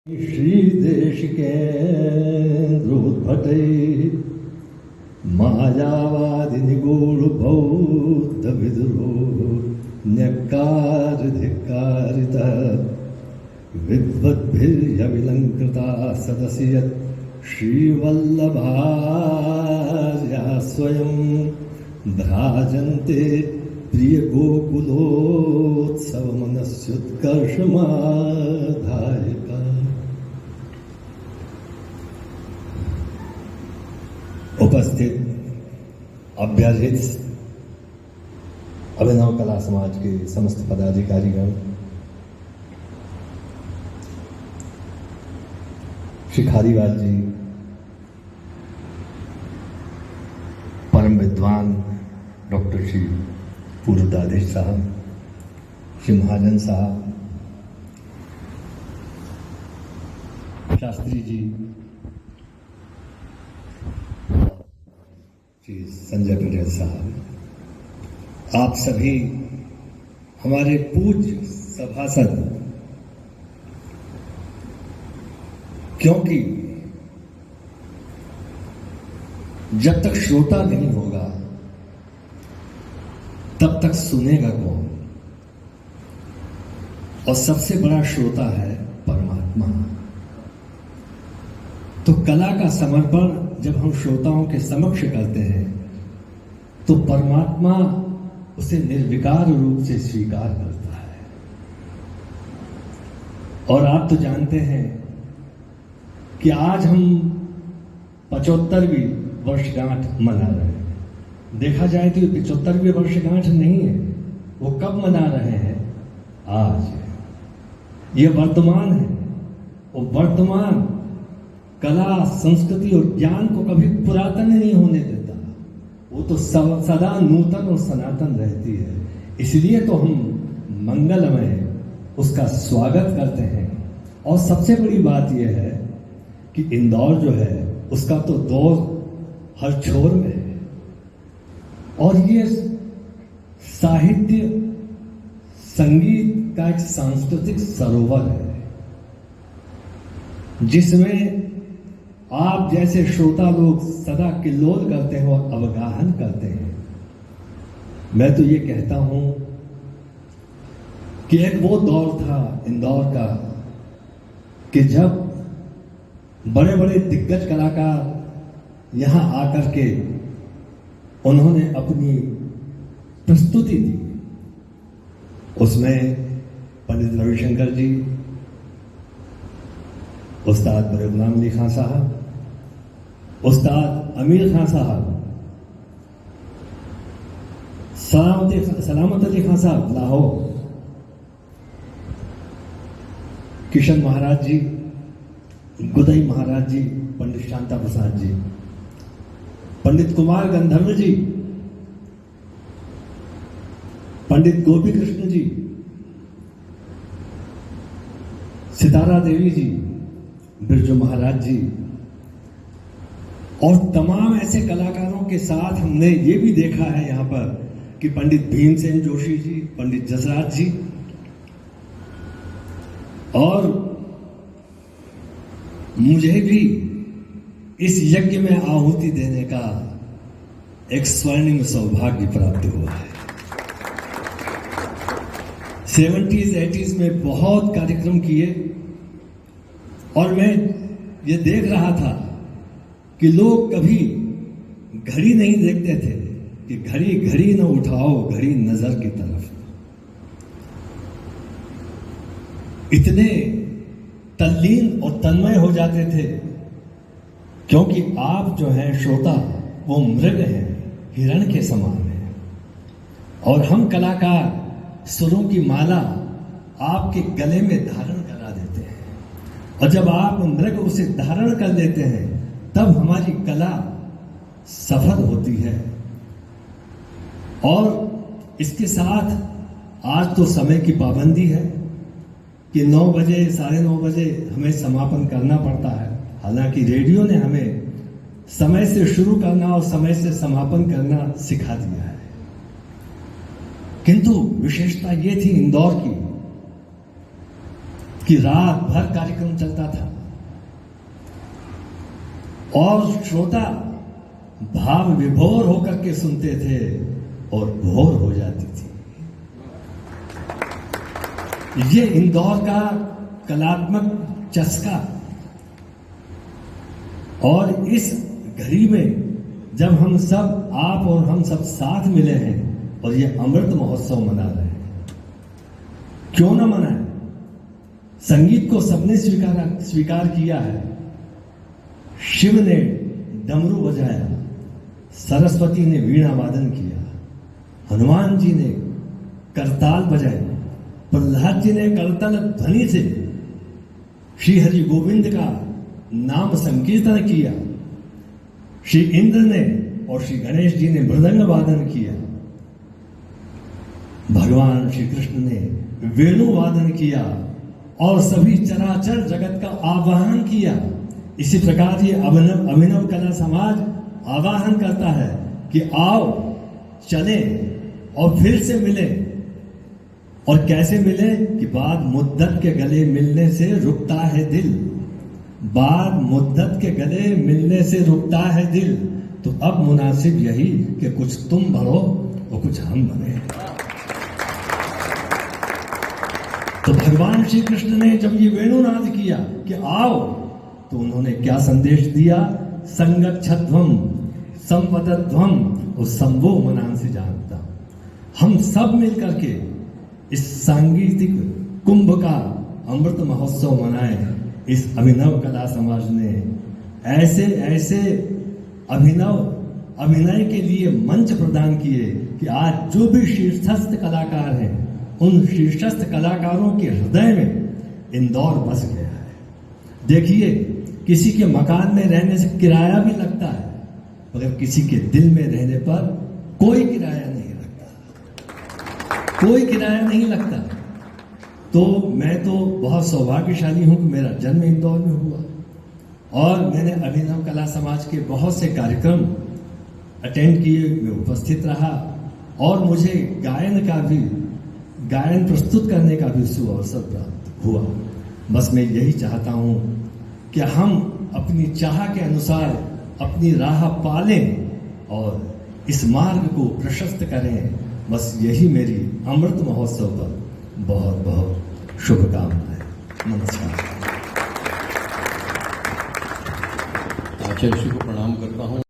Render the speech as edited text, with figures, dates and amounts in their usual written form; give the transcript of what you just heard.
श्रीदेशिके रुद्भटे मायावादि निगूढ़ विदुरो न्यक्कारिधिक्कारितः विद्वद्भिर्यविलङ्कृता सदसि यत् श्रीवल्लभार्या स्वयं भ्राजन्ते प्रियगोकुलोत्सवमनस्युत्कर्षमाधायका। उपस्थित अभ्यासित अभिनव कला समाज के समस्त पदाधिकारीगण, श्री खारीवाल जी, परम विद्वान डॉक्टर श्री पूर्व दादेश साहब, श्री महाजन साहब, शास्त्री जी, श्री संजय पटेल साहब, आप सभी हमारे पूज्य सभासद, क्योंकि जब तक श्रोता नहीं होगा तब तक सुनेगा कौन? और सबसे बड़ा श्रोता है परमात्मा। तो कला का समर्पण जब हम श्रोताओं के समक्ष करते हैं तो परमात्मा उसे निर्विकार रूप से स्वीकार करता है। और आप तो जानते हैं कि आज हम 75वीं वर्षगांठ मना रहे हैं। देखा जाए तो 75वीं वर्षगांठ नहीं है, वो कब मना रहे हैं? आज। ये वर्तमान है। वो वर्तमान कला, संस्कृति और ज्ञान को कभी पुरातन नहीं होने देता। वो तो सदा नूतन और सनातन रहती है। इसलिए तो हम मंगलमय उसका स्वागत करते हैं। और सबसे बड़ी बात यह है कि इंदौर जो है उसका तो दौर हर छोर में है। और ये साहित्य संगीत का एक सांस्कृतिक सरोवर है जिसमें आप जैसे श्रोता लोग सदा किल्लोल करते हैं और अवगाहन करते हैं। मैं तो ये कहता हूं कि एक वो दौर था इंदौर का कि जब बड़े बड़े दिग्गज कलाकार यहां आकर के उन्होंने अपनी प्रस्तुति दी। उसमें पंडित रविशंकर जी, उस्ताद बड़े गुलाम अली खान साहब, उस्ताद अमीर खान साहब, सलामत अली खान साहब लाहौर, किशन महाराज जी, गुदई महाराज जी, पंडित शांता प्रसाद जी, पंडित कुमार गंधर्व जी, पंडित गोपी कृष्ण जी, सितारा देवी जी, बिरजू महाराज जी और तमाम ऐसे कलाकारों के साथ हमने ये भी देखा है यहां पर कि पंडित भीमसेन जोशी जी, पंडित जसराज जी। और मुझे भी इस यज्ञ में आहुति देने का एक स्वर्णिम सौभाग्य प्राप्त हुआ है। 70s 80s में बहुत कार्यक्रम किए और मैं ये देख रहा था कि लोग कभी घड़ी नहीं देखते थे कि घड़ी घड़ी न उठाओ घड़ी नजर की तरफ। इतने तल्लीन और तन्मय हो जाते थे क्योंकि आप जो हैं श्रोता वो मृग हैं, हिरण के समान हैं। और हम कलाकार सुरों की माला आपके गले में धारण करा देते हैं और जब आप मृग उसे धारण कर लेते हैं तब हमारी कला सफल होती है। और इसके साथ आज तो समय की पाबंदी है कि 9 बजे 9:30 बजे हमें समापन करना पड़ता है। हालांकि रेडियो ने हमें समय से शुरू करना और समय से समापन करना सिखा दिया है, किंतु विशेषता ये थी इंदौर की कि रात भर कार्यक्रम चलता था। और श्रोता भाव विभोर होकर के सुनते थे और भोर हो जाती थी। ये इंदौर का कलात्मक चस्का, और इस घड़ी में जब हम सब, आप और हम सब साथ मिले हैं और ये अमृत महोत्सव मना रहे हैं, क्यों ना मनाएं? संगीत को सबने स्वीकार किया है। शिव ने डमरू बजाया, सरस्वती ने वीणा वादन किया, हनुमान जी ने करताल बजाए, प्रहलाद जी ने करतल ध्वनि से श्री हरि गोविंद का नाम संकीर्तन किया, श्री इंद्र ने और श्री गणेश जी ने मृदंग वादन किया, भगवान श्री कृष्ण ने वेणु वादन किया और सभी चराचर जगत का आवाहन किया। इसी प्रकार ये अभिनव कला समाज आवाहन करता है कि आओ चले और फिर से मिले। और कैसे मिले कि बाद मुद्दत के गले मिलने से रुकता है दिल, बाद मुद्दत के गले मिलने से रुकता है दिल। तो अब मुनासिब यही कि कुछ तुम भरो और कुछ हम बने। तो भगवान श्री कृष्ण ने जब ये वेणुनाद किया कि आओ, तो उन्होंने क्या संदेश दिया? संगच्छध्वम संवदध्वम और संभो मनान से जानता। हम सब मिलकर के इस सांगीतिक कुंभ का अमृत महोत्सव मनाए। इस अभिनव कला समाज ने ऐसे ऐसे अभिनय के लिए मंच प्रदान किए कि आज जो भी शीर्षस्थ कलाकार हैं, उन शीर्षस्थ कलाकारों के हृदय में इंदौर बस गया है। देखिए, किसी के मकान में रहने से किराया भी लगता है, मगर किसी के दिल में रहने पर कोई किराया नहीं लगता, कोई किराया नहीं लगता। तो मैं तो बहुत सौभाग्यशाली हूं कि मेरा जन्म इंदौर में हुआ और मैंने अभिनव कला समाज के बहुत से कार्यक्रम अटेंड किए, मैं उपस्थित रहा और मुझे गायन प्रस्तुत करने का भी सुअवसर प्राप्त हुआ। बस मैं यही चाहता हूं कि हम अपनी चाह के अनुसार अपनी राह पालें और इस मार्ग को प्रशस्त करें। बस यही मेरी अमृत महोत्सव पर बहुत बहुत शुभकामनाएं। नमस्कार। आचार्य श्री को प्रणाम करता हूं।